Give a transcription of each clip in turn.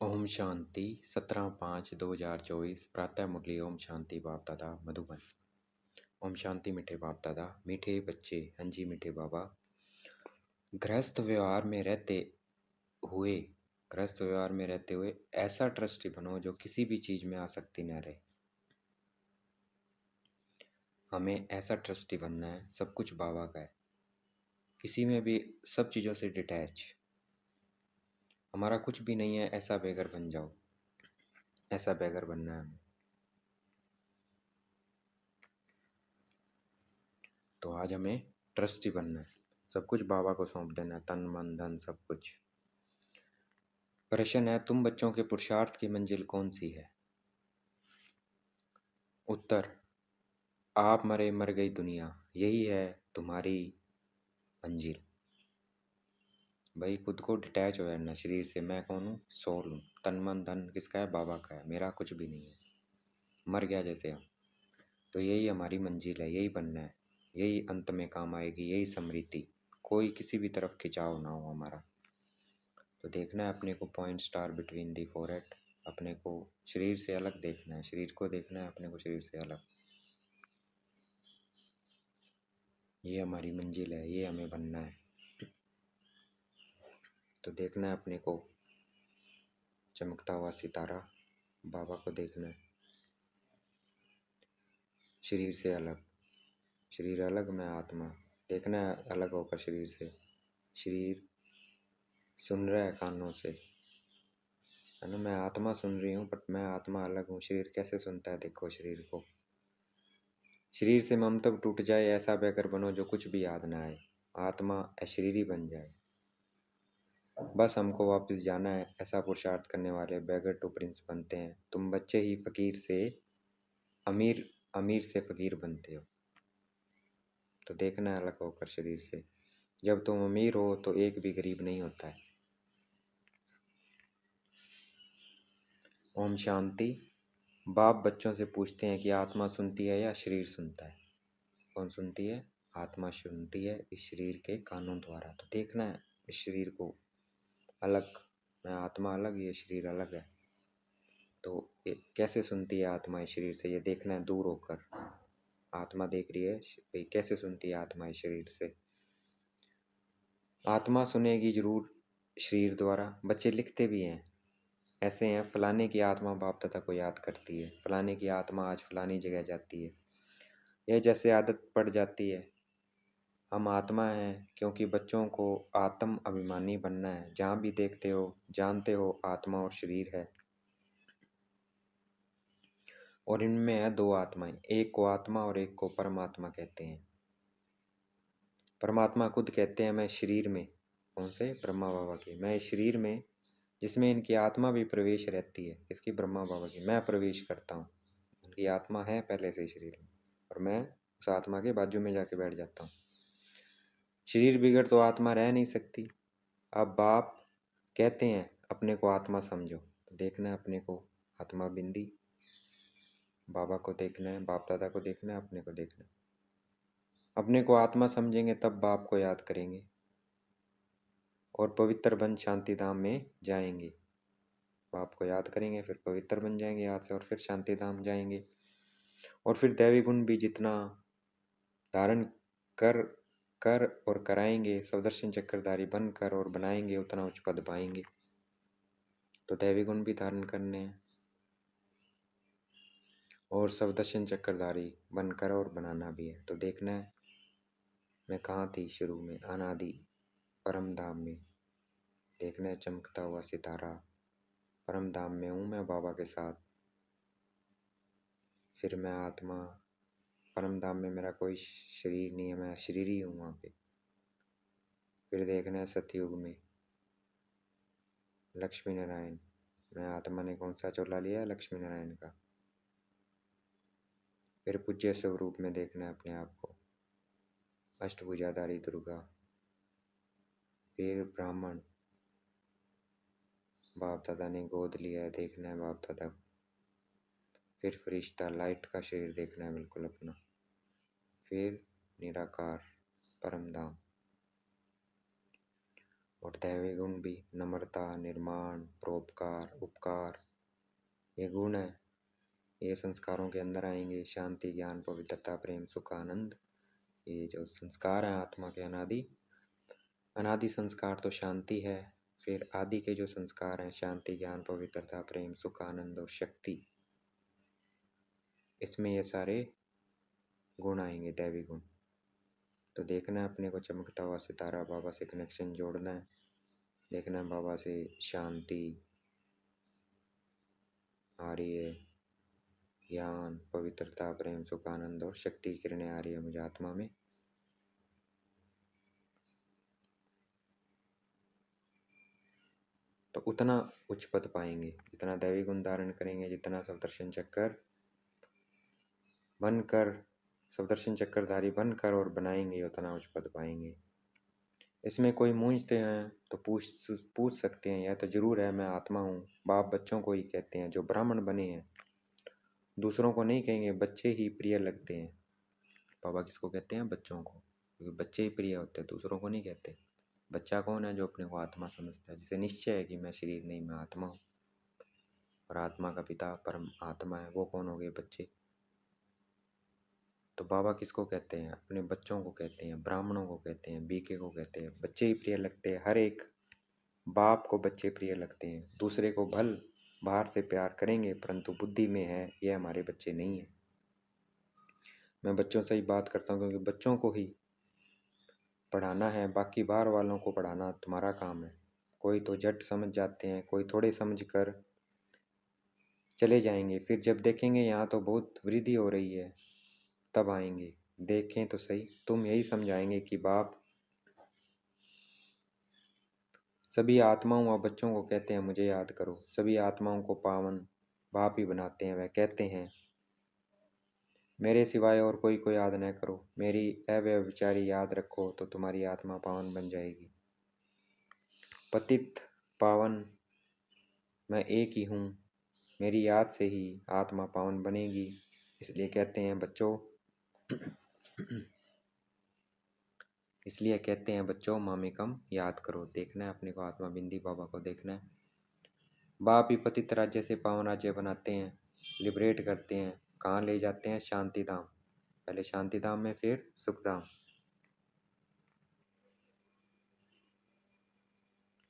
ओम शांति 17/5/2024 प्रातः मुरली। ओम शांति बाप दादा मधुबन। ओम शांति मीठे बाप दादा, मीठे बच्चे। हाँ जी मीठे बाबा। गृहस्थ व्यवहार में रहते हुए ऐसा ट्रस्टी बनो जो किसी भी चीज में आसक्ति न रहे। हमें ऐसा ट्रस्टी बनना है, सब कुछ बाबा का है, किसी में भी सब चीजों से डिटैच। हमारा कुछ भी नहीं है, ऐसा बेगर बन जाओ। ऐसा बेगर बनना है हमें। तो आज हमें ट्रस्टी बनना है, सब कुछ बाबा को सौंप देना है, तन मन धन सब कुछ। प्रश्न है, तुम बच्चों के पुरुषार्थ की मंजिल कौन सी है? उत्तर, आप मरे मर गई दुनिया, यही है तुम्हारी मंजिल। भाई खुद को डिटैच हो जाना शरीर से। मैं कौन हूँ? सोल हूँ। तन मन धन किसका है? बाबा का है, मेरा कुछ भी नहीं है। मर गया जैसे हम। तो यही हमारी मंजिल है, यही बनना है, यही अंत में काम आएगी, यही समृद्धि। कोई किसी भी तरफ खिंचाव ना हो हमारा। तो देखना है अपने को point star between the forehead. अपने को शरीर से अलग देखना है, शरीर को देखना है अपने को शरीर से अलग। ये हमारी मंजिल है, ये हमें बनना है। तो देखना है अपने को चमकता हुआ सितारा, बाबा को देखना है शरीर से अलग। शरीर अलग, मैं आत्मा। देखना है अलग होकर शरीर से। शरीर सुन रहा है कानों से, है ना। मैं आत्मा सुन रही हूँ, बट मैं आत्मा अलग हूँ। शरीर कैसे सुनता है? देखो शरीर को। शरीर से ममतब टूट जाए, ऐसा बेगर बनो जो कुछ भी याद ना आए। आत्मा अशरीरी बन जाए। बस हमको वापस जाना है। ऐसा पुरुषार्थ करने वाले बेगर टू प्रिंस बनते हैं। तुम बच्चे ही फकीर से अमीर, अमीर से फकीर बनते हो। तो देखना है अलग होकर शरीर से। जब तुम अमीर हो तो एक भी गरीब नहीं होता है। ओम शांति। बाप बच्चों से पूछते हैं कि आत्मा सुनती है या शरीर सुनता है? कौन सुनती है? आत्मा सुनती है, इस शरीर के कानों द्वारा। तो देखना है इस शरीर को अलग। मैं आत्मा अलग, ये शरीर अलग है। तो कैसे सुनती है आत्मा इस शरीर से? ये देखना है दूर होकर। आत्मा देख रही है भाई कैसे सुनती है आत्मा इस शरीर से। आत्मा सुनेगी जरूर शरीर द्वारा। बच्चे लिखते भी हैं, ऐसे हैं, फलाने की आत्मा बाप दादा को याद करती है, फलाने की आत्मा आज फलानी जगह जाती है। यह जैसे आदत पड़ जाती है। हम आत्मा हैं क्योंकि बच्चों को आत्म अभिमानी बनना है। जहाँ भी देखते हो जानते हो आत्मा और शरीर है, और इनमें है दो आत्माएं। एक को आत्मा और एक को परमात्मा कहते हैं। परमात्मा खुद कहते हैं, मैं शरीर में। कौन से? ब्रह्मा बाबा के। मैं इस शरीर में, जिसमें इनकी आत्मा भी प्रवेश रहती है। इसकी? ब्रह्मा बाबा की। मैं प्रवेश करता हूँ, उनकी आत्मा है पहले से शरीर में, और मैं उस आत्मा के बाजू में जाके बैठ जाता हूँ। शरीर बिगड़ तो आत्मा रह नहीं सकती। अब बाप कहते हैं अपने को आत्मा समझो। तो देखना है अपने को आत्मा बिंदी। बाबा को देखना है, बाप दादा को देखना है, अपने को देखना है। अपने को आत्मा समझेंगे तब बाप को याद करेंगे और पवित्र बन शांति धाम में जाएंगे। बाप को याद करेंगे, फिर पवित्र बन जाएंगे याद से, और फिर शांति धाम जाएंगे। और फिर दैवी गुण भी जितना धारण कर कर और कराएंगे, सवदर्शन चक्रधारी बनकर और बनाएंगे, उतना उच्च पद पाएंगे। तो दैवी गुण भी धारण करने हैं और सवदर्शन चक्रधारी बनकर और बनाना भी है। तो देखना है मैं कहाँ थी शुरू में, अनादि परम धाम में। देखना है चमकता हुआ सितारा, परम धाम में हूँ मैं बाबा के साथ। फिर मैं आत्मा, परम धाम में मेरा कोई शरीर नहीं है, मैं शरीर ही हूँ वहाँ पे। फिर देखना है सतयुग में लक्ष्मी नारायण। मैं आत्मा ने कौन सा चोला लिया है? लक्ष्मी नारायण का। फिर पूज्य स्वरूप में देखना है अपने आप को, अष्टभुजाधारी दुर्गा। फिर ब्राह्मण, बाप दादा ने गोद लिया है, देखना है बाप दादा को। फिर फरिश्ता, लाइट का शरीर देखना है बिल्कुल अपना। फिर निराकार परम धाम, और दैवी गुण भी नम्रता, निर्माण, परोपकार, उपकार, ये गुण है। ये संस्कारों के अंदर आएंगे। शांति, ज्ञान, पवित्रता, प्रेम, सुख, आनंद, ये जो संस्कार हैं आत्मा के अनादि अनादि संस्कार तो शांति है। फिर आदि के जो संस्कार हैं शांति, ज्ञान, पवित्रता, प्रेम, सुख, आनंद और शक्ति, इसमें ये सारे गुण आएंगे, दैवी गुण। तो देखना है अपने को चमकता हुआ सितारा, बाबा से कनेक्शन जोड़ना है। देखना है बाबा से शांति आ रही है, ज्ञान, पवित्रता, प्रेम, सुख, आनंद और शक्ति की किरणें आ रही है मुझे आत्मा में। तो उतना उच्च पद पाएंगे, जितना दैवी गुण धारण करेंगे, जितना सप्तर्षि चक्कर बनकर, सप्तर्षि चक्रधारी बनकर और बनाएंगे, उतना उच्च पद पाएंगे। इसमें कोई मूंझते हैं तो पूछ सकते हैं। यह तो जरूर है मैं आत्मा हूँ। बाप बच्चों को ही कहते हैं जो ब्राह्मण बने हैं, दूसरों को नहीं कहेंगे। बच्चे ही प्रिय लगते हैं। बाबा किसको कहते हैं? बच्चों को, क्योंकि बच्चे ही प्रिय होते हैं, दूसरों को नहीं कहते। बच्चा कौन है? जो अपने को आत्मा समझता है, जिसे निश्चय है कि मैं शरीर नहीं, मैं आत्मा हूँ और आत्मा का पिता परम आत्मा है। वो कौन हो गए? बच्चे। तो बाबा किसको कहते हैं? अपने बच्चों को कहते हैं, ब्राह्मणों को कहते हैं, बीके को कहते हैं। बच्चे ही प्रिय लगते हैं। हर एक बाप को बच्चे प्रिय लगते हैं। दूसरे को भल बाहर से प्यार करेंगे, परंतु बुद्धि में है ये हमारे बच्चे नहीं है। मैं बच्चों से ही बात करता हूँ, क्योंकि बच्चों को ही पढ़ाना है। बाकी बाहर वालों को पढ़ाना तुम्हारा काम है। कोई तो झट समझ जाते हैं, कोई थोड़े समझ कर चले जाएंगे। फिर जब देखेंगे यहाँ तो बहुत वृद्धि हो रही है, तब आएंगे। देखें तो सही। तुम यही समझाएंगे कि बाप सभी आत्माओं व बच्चों को कहते हैं मुझे याद करो। सभी आत्माओं को पावन बाप ही बनाते हैं। वह कहते हैं मेरे सिवाय और कोई को याद न करो, मेरी अव्यभिचारी याद रखो तो तुम्हारी आत्मा पावन बन जाएगी। पतित पावन मैं एक ही हूँ, मेरी याद से ही आत्मा पावन बनेगी। इसलिए कहते हैं बच्चों इसलिए कहते हैं बच्चों मामेकम याद करो। देखना है अपने को, आत्मा बिंदी बाबा को देखना है। बाप ही पतित राज्य से पावन राज्य बनाते हैं, लिबरेट करते हैं। कहाँ ले जाते हैं? शांति धाम। पहले शांति धाम में, फिर सुख धाम।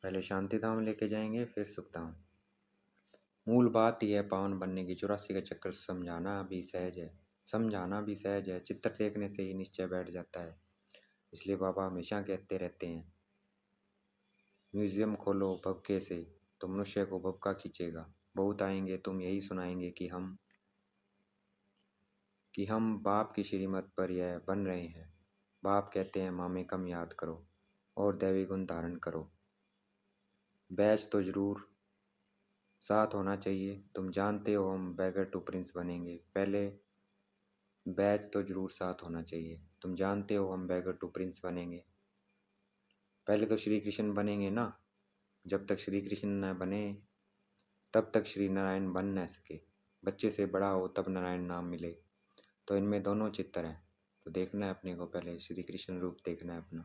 पहले शांति धाम लेके जाएंगे, फिर सुख धाम। मूल बात यह है पावन बनने की। 84 का चक्कर समझाना भी सहज है, समझाना भी सहज है। चित्र देखने से ही निश्चय बैठ जाता है। इसलिए बाबा हमेशा कहते रहते हैं म्यूजियम खोलो भवके से, तो मनुष्य को भवका खींचेगा। बहुत आएंगे, तुम यही सुनाएंगे कि हम बाप की श्रीमत पर यह बन रहे हैं। बाप कहते हैं मामे कम याद करो और दैवी गुण धारण करो। बैच तो जरूर साथ होना चाहिए। तुम जानते हो हम बैगर टू प्रिंस बनेंगे। पहले बैच तो जरूर साथ होना चाहिए। तुम जानते हो हम बैगर टू प्रिंस बनेंगे। पहले तो श्री कृष्ण बनेंगे ना। जब तक श्री कृष्ण न बने तब तक श्री नारायण बन न सके। बच्चे से बड़ा हो तब नारायण नाम मिले। तो इनमें दोनों चित्र हैं। तो देखना है अपने को, पहले श्री कृष्ण रूप देखना है अपना,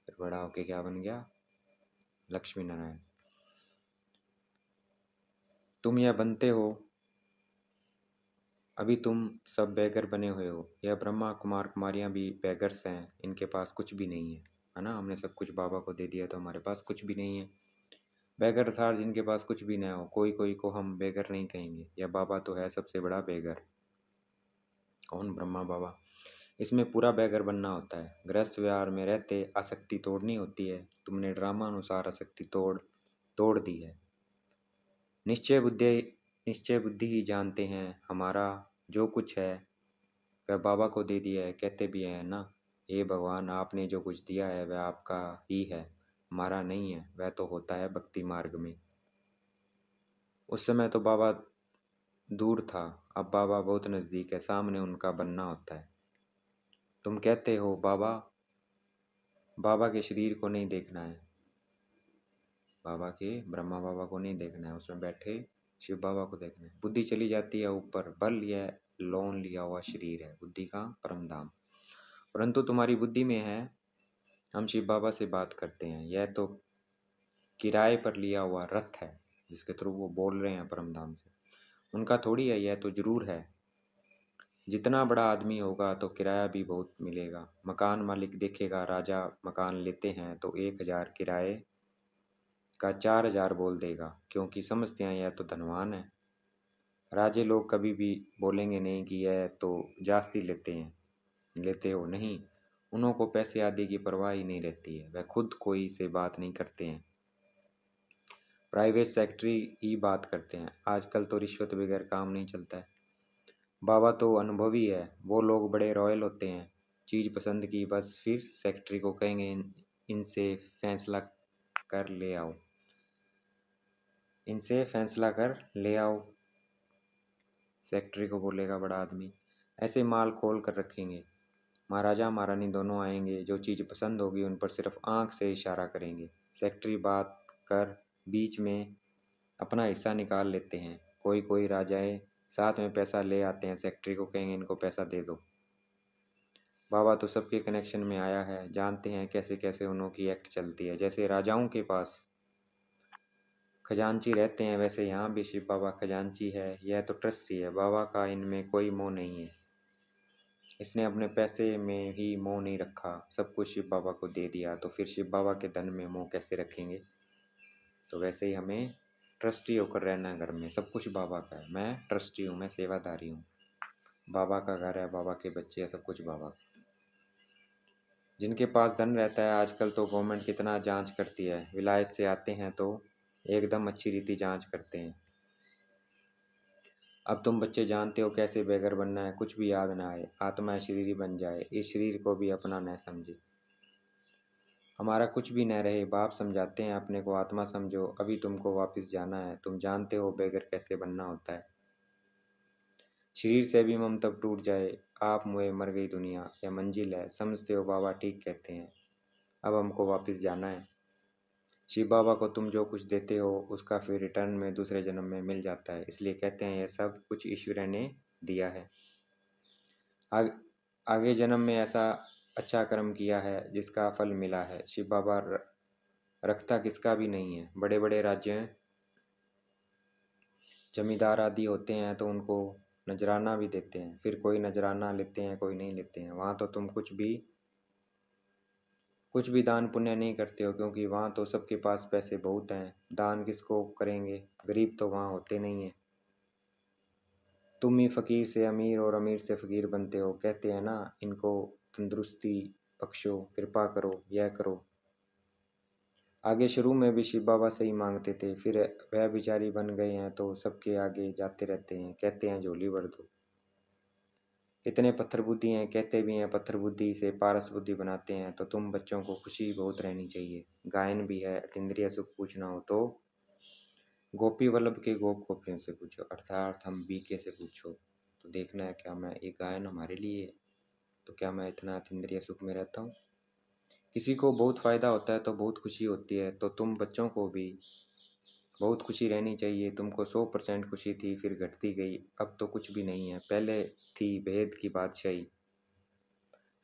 फिर बड़ा होके क्या बन गया? लक्ष्मी नारायण। तुम यह बनते हो, अभी तुम सब बैगर बने हुए हो। यह ब्रह्मा कुमार कुमारियाँ भी बैगर्स हैं, इनके पास कुछ भी नहीं है ना। हमने सब कुछ बाबा को दे दिया तो हमारे पास कुछ भी नहीं है। बैगर था जिनके पास कुछ भी ना हो। कोई कोई को हम बैगर नहीं कहेंगे। यह बाबा तो है सबसे बड़ा बैगर। कौन? ब्रह्मा बाबा। इसमें पूरा बैगर बनना होता है। गृहस्थ व्यवहार में रहते आसक्ति तोड़नी होती है। तुमने ड्रामा अनुसार आसक्ति तोड़ दी है। निश्चय बुद्धि ही जानते हैं हमारा जो कुछ है वह बाबा को दे दिया है। कहते भी हैं ना, हे भगवान आपने जो कुछ दिया है वह आपका ही है, हमारा नहीं है। वह तो होता है भक्ति मार्ग में। उस समय तो बाबा दूर था, अब बाबा बहुत नज़दीक है। सामने उनका बनना होता है। तुम कहते हो बाबा के शरीर को नहीं देखना है, बाबा के ब्रह्मा बाबा को नहीं देखना है, उसमें बैठे शिव बाबा को देखना है। बुद्धि चली जाती है ऊपर। बल यह लोन लिया हुआ शरीर है, बुद्धि का परम धाम। परंतु तुम्हारी बुद्धि में है हम शिव बाबा से बात करते हैं। यह तो किराए पर लिया हुआ रथ है जिसके थ्रू वो बोल रहे हैं परमधाम से। उनका थोड़ी है, यह तो जरूर है। जितना बड़ा आदमी होगा तो किराया भी बहुत मिलेगा। मकान मालिक देखेगा, राजा मकान लेते हैं तो 1,000 किराए का 4,000 बोल देगा, क्योंकि समझते हैं यह तो धनवान है। राजे लोग कभी भी बोलेंगे नहीं कि यह तो जास्ती लेते हो नहीं। उन्हों को पैसे आदि की परवाह ही नहीं रहती है, वह खुद कोई से बात नहीं करते हैं, प्राइवेट सेक्रेटरी ही बात करते हैं। आजकल तो रिश्वत बगैर काम नहीं चलता है। बाबा तो अनुभवी है, वो लोग बड़े रॉयल होते हैं। चीज़ पसंद की बस फिर सेक्रेटरी को कहेंगे इनसे फैसला कर ले आओ, इनसे फैसला कर ले आओ। सेक्रेटरी को बोलेगा बड़ा आदमी। ऐसे माल खोल कर रखेंगे। महाराजा महारानी दोनों आएंगे, जो चीज़ पसंद होगी उन पर सिर्फ आंख से इशारा करेंगे। सेक्रेटरी बात कर बीच में अपना हिस्सा निकाल लेते हैं। कोई कोई राजाएं साथ में पैसा ले आते हैं, सेक्रेटरी को कहेंगे इनको पैसा दे दो। बाबा तो सबके कनेक्शन में आया है, जानते हैं कैसे कैसे उन्हों की एक्ट चलती है। जैसे राजाओं के पास खजांची रहते हैं, वैसे यहाँ भी शिव बाबा खजांची है। यह तो ट्रस्टी है, बाबा का इनमें कोई मोह नहीं है। इसने अपने पैसे में ही मोह नहीं रखा, सब कुछ शिव बाबा को दे दिया, तो फिर शिव बाबा के धन में मोह कैसे रखेंगे। तो वैसे ही हमें ट्रस्टी होकर रहना है घर में। सब कुछ बाबा का है, मैं ट्रस्टी हूँ, मैं सेवादारी हूँ। बाबा का घर है, बाबा के बच्चे हैं, सब कुछ बाबा का। जिनके पास धन रहता है, आजकल तो गवर्नमेंट कितना जांच करती है। विलायत से आते हैं तो एकदम अच्छी रीति जांच करते हैं। अब तुम बच्चे जानते हो कैसे बेघर बनना है। कुछ भी याद ना आए, आत्मा शरीर ही बन जाए, इस शरीर को भी अपना न समझे। हमारा कुछ भी न रहे, बाप समझाते हैं अपने को आत्मा समझो, अभी तुमको वापस जाना है। तुम जानते हो बेघर कैसे बनना होता है। शरीर से भी मम तब टूट जाए, आप मुए मर गई दुनिया, यह मंजिल है। समझते हो बाबा ठीक कहते हैं, अब हमको वापस जाना है। शिव बाबा को तुम जो कुछ देते हो उसका फिर रिटर्न में दूसरे जन्म में मिल जाता है, इसलिए कहते हैं यह सब कुछ ईश्वर ने दिया है। आग, आगे जन्म में ऐसा अच्छा कर्म किया है जिसका फल मिला है। शिव बाबा रखता किसका भी नहीं है। बड़े बड़े राज्य जमींदार आदि होते हैं तो उनको नजराना भी देते हैं, फिर कोई नजराना लेते हैं कोई नहीं लेते हैं। वहाँ तो तुम कुछ भी दान पुण्य नहीं करते हो, क्योंकि वहाँ तो सबके पास पैसे बहुत हैं, दान किसको करेंगे, गरीब तो वहाँ होते नहीं हैं। तुम ही फकीर से अमीर और अमीर से फकीर बनते हो। कहते हैं ना, इनको तंदुरुस्ती बख्शो, कृपा करो, यह करो। आगे शुरू में भी शिव बाबा से ही मांगते थे, फिर वह बिचारी बन गए हैं तो सबके आगे जाते रहते हैं, कहते हैं झोली भर दो। कितने पत्थर बुद्धि हैं, कहते भी हैं पत्थर बुद्धि से पारस बुद्धि बनाते हैं। तो तुम बच्चों को खुशी बहुत रहनी चाहिए। गायन भी है, अतीन्द्रिय सुख पूछना हो तो गोपी वल्लभ के गोप गोपियों से पूछो, अर्थात हम बीके से पूछो। तो देखना है क्या मैं ये गायन हमारे लिए है, तो क्या मैं इतना अतीन्द्रिय सुख में रहता हूँ। किसी को बहुत फ़ायदा होता है तो बहुत खुशी होती है, तो तुम बच्चों को भी बहुत खुशी रहनी चाहिए। तुमको 100% खुशी थी, फिर घटती गई, अब तो कुछ भी नहीं है। पहले थी भेद की बादशाही,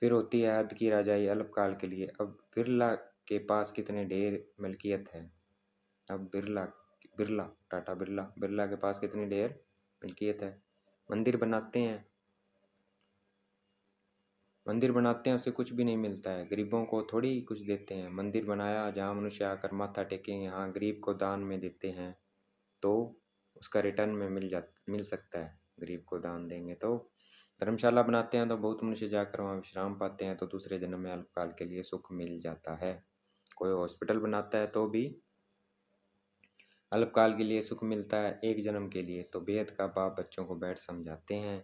फिर होती है हद की राजाई अल्पकाल के लिए। अब बिरला के पास कितने ढेर मिल्कियत है। अब बिरला टाटा बिरला के पास कितनी ढेर मिल्कियत है। मंदिर बनाते हैं, मंदिर बनाते हैं, उससे कुछ भी नहीं मिलता है। गरीबों को थोड़ी कुछ देते हैं। मंदिर बनाया जहाँ मनुष्य आकर माथा टेकेंगे, हाँ गरीब को दान में देते हैं तो उसका रिटर्न में मिल सकता है। गरीब को दान देंगे तो धर्मशाला बनाते हैं तो बहुत मनुष्य जाकर वहाँ विश्राम पाते हैं, तो दूसरे जन्म में अल्पकाल के लिए सुख मिल जाता है। कोई हॉस्पिटल बनाता है तो भी अल्पकाल के लिए सुख मिलता है, एक जन्म के लिए। तो बेहद का बाप बच्चों को बैठ समझाते हैं,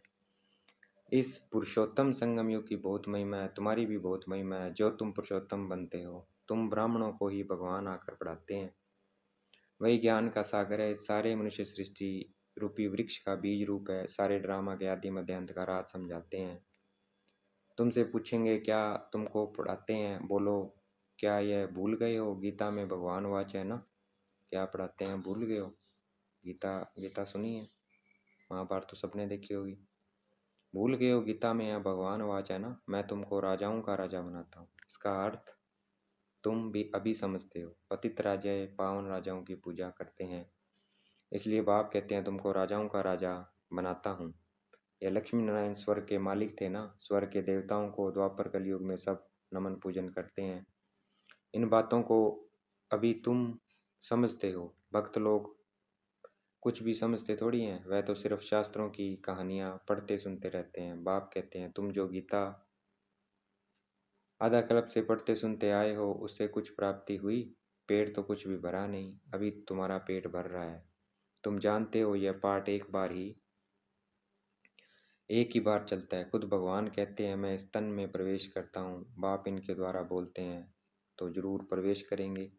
इस पुरुषोत्तम संगम युग की बहुत महिमा है, तुम्हारी भी बहुत महिमा है। जो तुम पुरुषोत्तम बनते हो, तुम ब्राह्मणों को ही भगवान आकर पढ़ाते हैं। वही ज्ञान का सागर है, सारे मनुष्य सृष्टि रूपी वृक्ष का बीज रूप है। सारे ड्रामा के आदि मध्य अंत का राज समझाते हैं। तुमसे पूछेंगे क्या तुमको पढ़ाते हैं, बोलो क्या यह भूल गए हो। गीता में भगवान वाच है ना, क्या पढ़ाते हैं भूल गए हो। गीता गीता सुनी है, महाभारत तो सबने देखी होगी। भूल गए हो, गीता में यह भगवान वाच है ना, मैं तुमको राजाओं का राजा बनाता हूँ। इसका अर्थ तुम भी अभी समझते हो। पतित राजा पावन राजाओं की पूजा करते हैं, इसलिए बाप कहते हैं तुमको राजाओं का राजा बनाता हूँ। ये लक्ष्मी नारायण स्वर्ग के मालिक थे ना, स्वर्ग के देवताओं को द्वापर कलयुग में सब नमन पूजन करते हैं। इन बातों को अभी तुम समझते हो। भक्त लोग कुछ भी समझते थोड़ी हैं, वह तो सिर्फ शास्त्रों की कहानियाँ पढ़ते सुनते रहते हैं। बाप कहते हैं तुम जो गीता आधा कल्प से पढ़ते सुनते आए हो, उससे कुछ प्राप्ति हुई? पेट तो कुछ भी भरा नहीं, अभी तुम्हारा पेट भर रहा है। तुम जानते हो यह पाठ एक ही बार चलता है। खुद भगवान कहते हैं मैं इस तन में प्रवेश करता हूँ। बाप इनके द्वारा बोलते हैं तो जरूर प्रवेश करेंगे।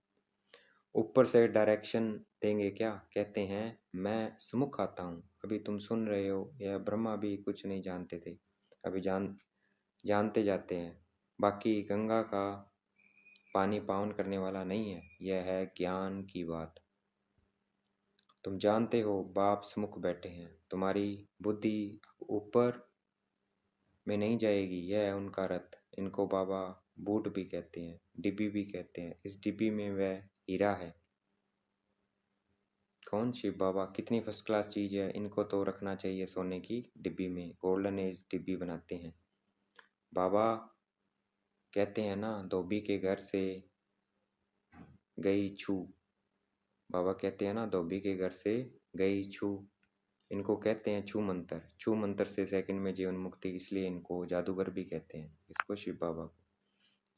ऊपर से डायरेक्शन देंगे क्या? कहते हैं मैं सम्मुख आता हूँ। अभी तुम सुन रहे हो, यह ब्रह्मा भी कुछ नहीं जानते थे, अभी जानते जाते हैं। बाकी गंगा का पानी पावन करने वाला नहीं है, यह है ज्ञान की बात। तुम जानते हो बाप सम्मुख बैठे हैं, तुम्हारी बुद्धि ऊपर में नहीं जाएगी, यह है उनका रथ। इनको बाबा बूट भी कहते हैं, डिब्बी भी कहते हैं। इस डिब्बी में वह हीरा है। कौन? शिव बाबा। कितनी फर्स्ट क्लास चीज़ है, इनको तो रखना चाहिए सोने की डिब्बी में, गोल्डन एज डिब्बी बनाते हैं। बाबा कहते हैं ना धोबी के घर से गई छू। बाबा कहते हैं ना धोबी के घर से गई छू। इनको कहते हैं छू मंत्र। छू मंत्र से सेकंड में जीवन मुक्ति, इसलिए इनको जादूगर भी कहते हैं। इसको शिव बाबा को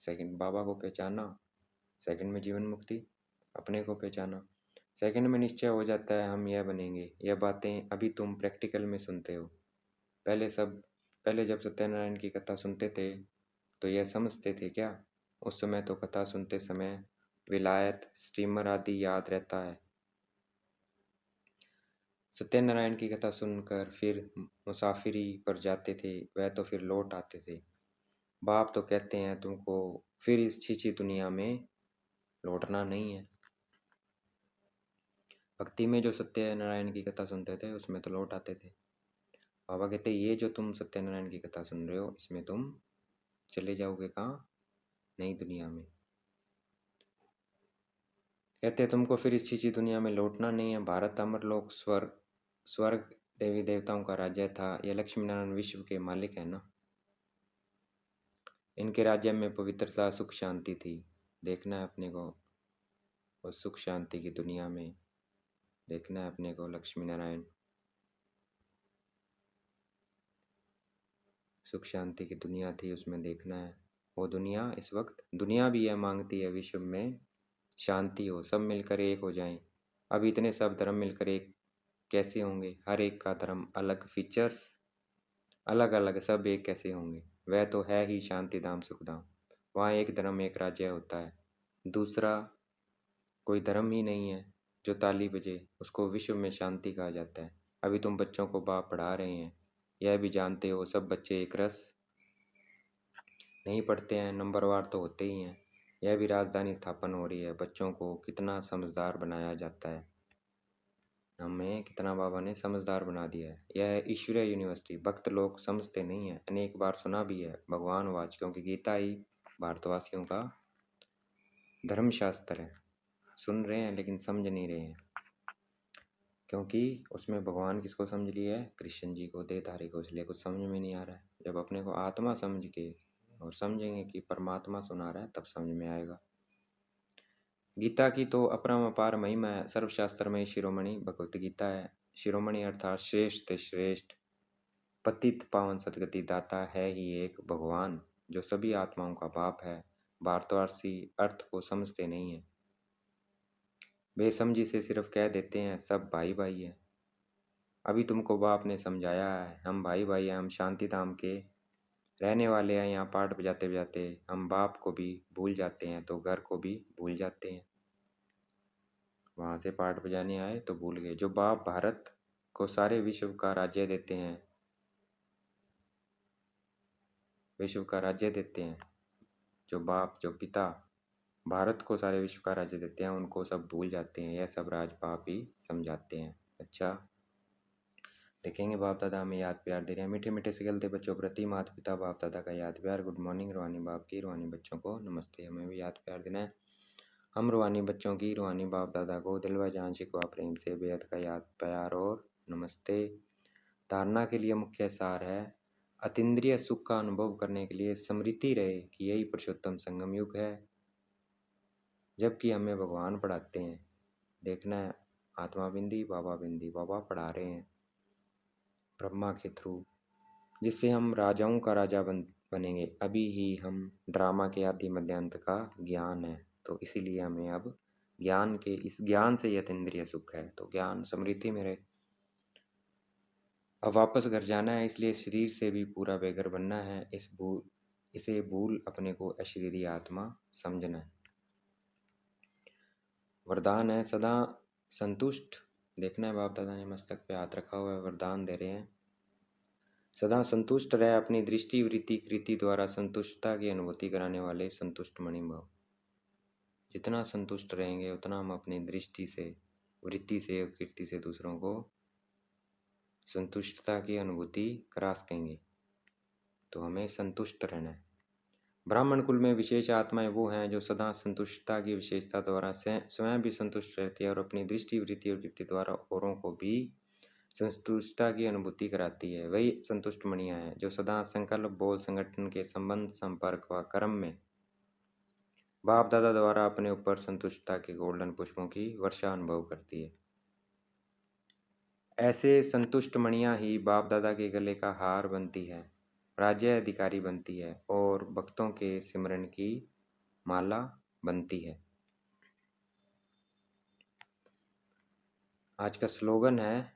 सेकंड बाबा को पहचाना, सेकंड में जीवन मुक्ति। अपने को पहचाना, सेकंड में निश्चय हो जाता है हम यह बनेंगे। यह बातें अभी तुम प्रैक्टिकल में सुनते हो। पहले जब सत्यनारायण की कथा सुनते थे तो यह समझते थे क्या? उस समय तो कथा सुनते समय विलायत, स्टीमर आदि याद रहता है। सत्यनारायण की कथा सुनकर फिर मुसाफिरी पर जाते थे, वह तो फिर लौट आते थे। बाप तो कहते हैं तुमको फिर इस छीछी दुनिया में लौटना नहीं है। भक्ति में जो सत्यनारायण की कथा सुनते थे उसमें तो लौट आते थे। बाबा कहते ये जो तुम सत्यनारायण की कथा सुन रहे हो, इसमें तुम चले जाओगे कहाँ? नई दुनिया में। कहते तुमको फिर इस छीछी दुनिया में लौटना नहीं है। भारत अमरलोक स्वर्ग देवी देवताओं का राज्य था। यह लक्ष्मी नारायण विश्व के मालिक है ना। इनके राज्य में पवित्रता, सुख, शांति थी। देखना है अपने को उस सुख शांति की दुनिया में, देखना है अपने को लक्ष्मी नारायण सुख शांति की दुनिया थी, उसमें देखना है। वो दुनिया इस वक्त दुनिया भी यह मांगती है विश्व में शांति हो, सब मिलकर एक हो जाएं। अब इतने सब धर्म मिलकर एक कैसे होंगे? हर एक का धर्म अलग, फीचर्स अलग अलग, सब एक कैसे होंगे? वह तो है ही शांति धाम, सुख धाम। वहाँ एक धर्म एक राज्य होता है, दूसरा कोई धर्म ही नहीं है। जो ताली बजे उसको विश्व में शांति कहा जाता है। अभी तुम बच्चों को बाप पढ़ा रहे हैं, यह भी जानते हो सब बच्चे एक रस नहीं पढ़ते हैं, नंबरवार तो होते ही हैं। यह भी राजधानी स्थापन हो रही है। बच्चों को कितना समझदार बनाया जाता है, हमें कितना बाबा ने समझदार बना दिया है। यह है ईश्वरीय यूनिवर्सिटी। भक्त लोग समझते नहीं है, अनेक बार सुना भी है भगवानवाच, क्योंकि गीता ही भारतवासियों का धर्मशास्त्र है। सुन रहे हैं लेकिन समझ नहीं रहे हैं, क्योंकि उसमें भगवान किसको समझ लिया है? कृष्ण जी को, देहधारी को। इसलिए कुछ समझ में नहीं आ रहा है। जब अपने को आत्मा समझ के और समझेंगे कि परमात्मा सुना रहा है, तब समझ में आएगा। गीता की तो अपरंपार महिमा है। सर्वशास्त्र में शिरोमणि भगवत गीता है। शिरोमणि अर्थात श्रेष्ठ श्रेष्ठ, पतित पावन सदगति दाता है ही एक भगवान, जो सभी आत्माओं का बाप है। भारतवासी अर्थ को समझते नहीं है, बेसमझी से सिर्फ कह देते हैं सब भाई भाई है। अभी तुमको बाप ने समझाया है हम भाई भाई हैं, हम शांति धाम के रहने वाले हैं। यहाँ पाठ बजाते बजाते हम बाप को भी भूल जाते हैं, तो घर को भी भूल जाते हैं। वहाँ से पाठ बजाने आए तो भूल गए। जो बाप भारत को सारे विश्व का राज्य देते हैं, विश्व का राज्य देते हैं, जो बाप जो पिता भारत को सारे विश्व का राज्य देते हैं, उनको सब भूल जाते हैं। यह सब राज बाप ही समझाते हैं। अच्छा, देखेंगे बाप दादा हमें याद प्यार दे रहे हैं। मीठे मीठे से गलते बच्चों प्रति माता पिता बाप दादा का याद प्यार। गुड मॉर्निंग रूहानी बाप की रूहानी बच्चों को नमस्ते। हमें भी याद प्यार देना है। हम रूहानी बच्चों की रूहानी बाप दादा को दिल व जान शिकवा प्रेम से बेहद का याद प्यार और नमस्ते। धारणा के लिए मुख्य सार है, अतीन्द्रिय सुख का अनुभव करने के लिए स्मृति रहे कि यही पुरुषोत्तम संगम युग है। जबकि हमें भगवान पढ़ाते हैं, देखना है आत्मा बिंदी बाबा पढ़ा रहे हैं ब्रह्मा के थ्रू, जिससे हम राजाओं का राजा बनेंगे। अभी ही हम ड्रामा के आदि मध्यांत का ज्ञान है, तो इसीलिए हमें अब ज्ञान के इस ज्ञान से यह इंद्रिय सुख है, तो ज्ञान स्मृति में रहे। अब वापस घर जाना है, इसलिए शरीर से भी पूरा बेघर बनना है। इसे भूल अपने को अशरीरी आत्मा समझना है। वरदान है सदा संतुष्ट। देखना है बाप दादा ने मस्तक पे हाथ रखा हुआ है, वरदान दे रहे हैं सदा संतुष्ट रहे अपनी दृष्टि वृत्ति कृति द्वारा संतुष्टता की अनुभूति कराने वाले संतुष्ट मणिभाव। जितना संतुष्ट रहेंगे उतना हम अपनी दृष्टि से वृत्ति से और कीर्ति से दूसरों को संतुष्टता की अनुभूति करा सकेंगे। तो हमें संतुष्ट रहना है। ब्राह्मण कुल में विशेष आत्माएं वो हैं जो सदा संतुष्टता की विशेषता द्वारा स्वयं भी संतुष्ट रहती है और अपनी दृष्टि वृत्ति और कीर्ति द्वारा औरों को भी संतुष्टता की अनुभूति कराती है। वही संतुष्ट मणियां हैं जो सदा संकल्प बोल संगठन के संबंध संपर्क व कर्म में बाप दादा द्वारा अपने ऊपर संतुष्टता के गोल्डन पुष्पों की वर्षा अनुभव करती है। ऐसे संतुष्ट मणियां ही बाप दादा के गले का हार बनती है, राज्य अधिकारी बनती है और भक्तों के सिमरन की माला बनती है। आज का स्लोगन है,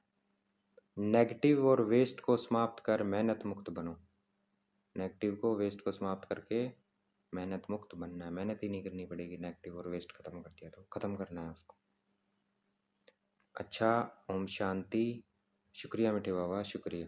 नेगेटिव और वेस्ट को समाप्त कर मेहनत मुक्त बनो। नेगेटिव को वेस्ट को समाप्त करके मेहनत मुक्त बनना है। मेहनत ही नहीं करनी पड़ेगी, नेगेटिव और वेस्ट खत्म कर दिया तो खत्म करना है उसको। अच्छा, ओम शांति। शुक्रिया मीठे बाबा, शुक्रिया।